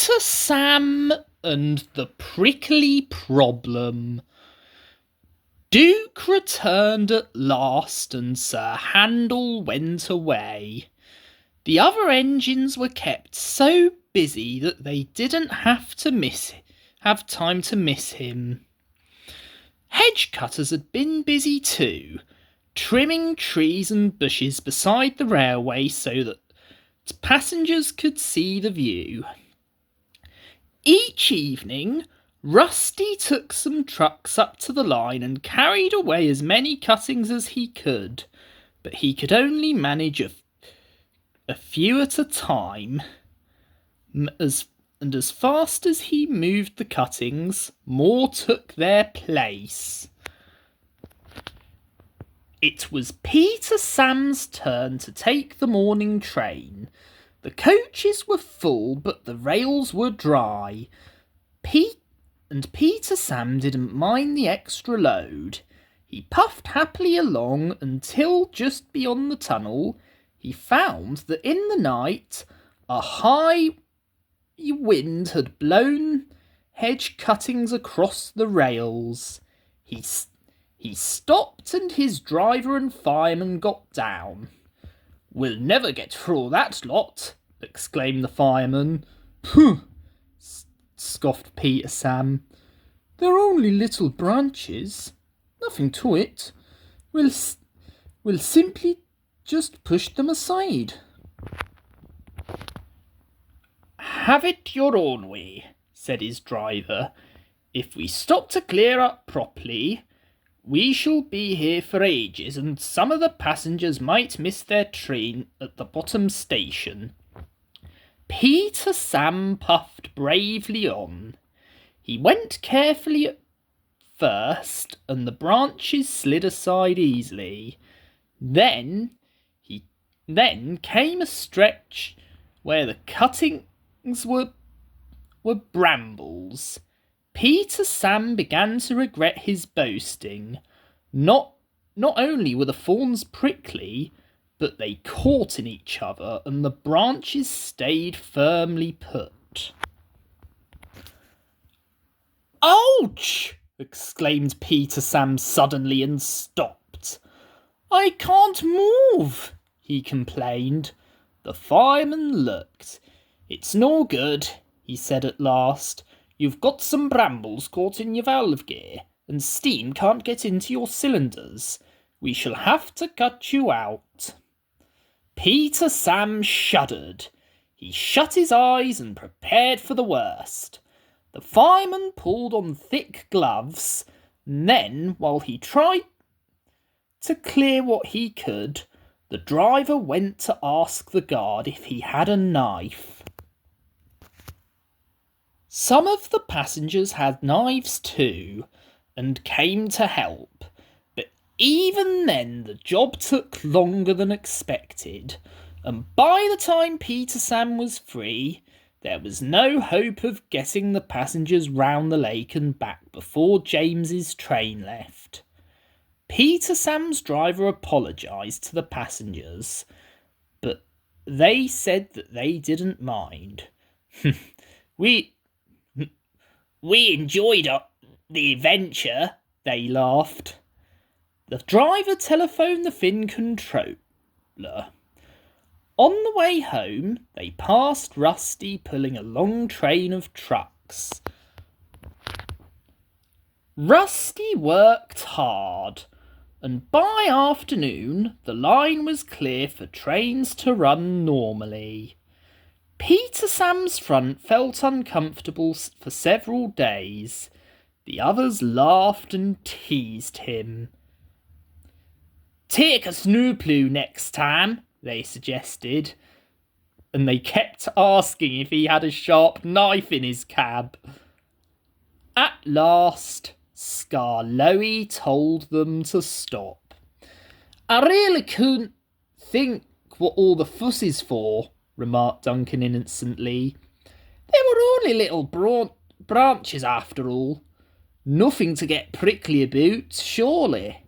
Peter, Sam, and the Prickly Problem. Duke returned at last, and Sir Handel went away. The other engines were kept so busy that they didn't have time to miss him. Hedge cutters had been busy too, trimming trees and bushes beside the railway so that passengers could see the view. Each evening, Rusty took some trucks up to the line and carried away as many cuttings as he could, but he could only manage a few at a time. And as fast as he moved the cuttings, more took their place. It was Peter Sam's turn to take the morning train. The coaches were full, but the rails were dry. Peter Sam didn't mind the extra load. He puffed happily along until just beyond the tunnel he found that in the night a high wind had blown hedge cuttings across the rails. He stopped and his driver and fireman got down. "We'll never get through that lot," exclaimed the fireman. "Pooh!" scoffed Peter Sam. "They're only little branches. Nothing to it. We'll simply just push them aside." "Have it your own way," said his driver. "If we stop to clear up properly, we shall be here for ages, and some of the passengers might miss their train at the bottom station." Peter Sam puffed bravely on. He went carefully at first, and the branches slid aside easily. Then came a stretch where the cuttings were brambles. Peter Sam began to regret his boasting. Not only were the thorns prickly, but they caught in each other, and the branches stayed firmly put. "Ouch!" exclaimed Peter Sam suddenly and stopped. "I can't move," he complained. The fireman looked. "It's no good," he said at last. "You've got some brambles caught in your valve gear, and steam can't get into your cylinders. We shall have to cut you out." Peter Sam shuddered. He shut his eyes and prepared for the worst. The fireman pulled on thick gloves, and then, while he tried to clear what he could, the driver went to ask the guard if he had a knife. Some of the passengers had knives too, and came to help, but even then the job took longer than expected, and by the time Peter Sam was free, there was no hope of getting the passengers round the lake and back before James's train left. Peter Sam's driver apologised to the passengers, but they said that they didn't mind. We enjoyed the adventure," they laughed. The driver telephoned the Finn controller. On the way home, they passed Rusty pulling a long train of trucks. Rusty worked hard, and by afternoon the line was clear for trains to run normally. Peter Sam's front felt uncomfortable for several days. The others laughed and teased him. "Take a snowplow next time," they suggested, and they kept asking if he had a sharp knife in his cab. At last, Skarloey told them to stop. "I really couldn't think what all the fuss is for," remarked Duncan innocently. "They were only little branches after all. Nothing to get prickly about, surely."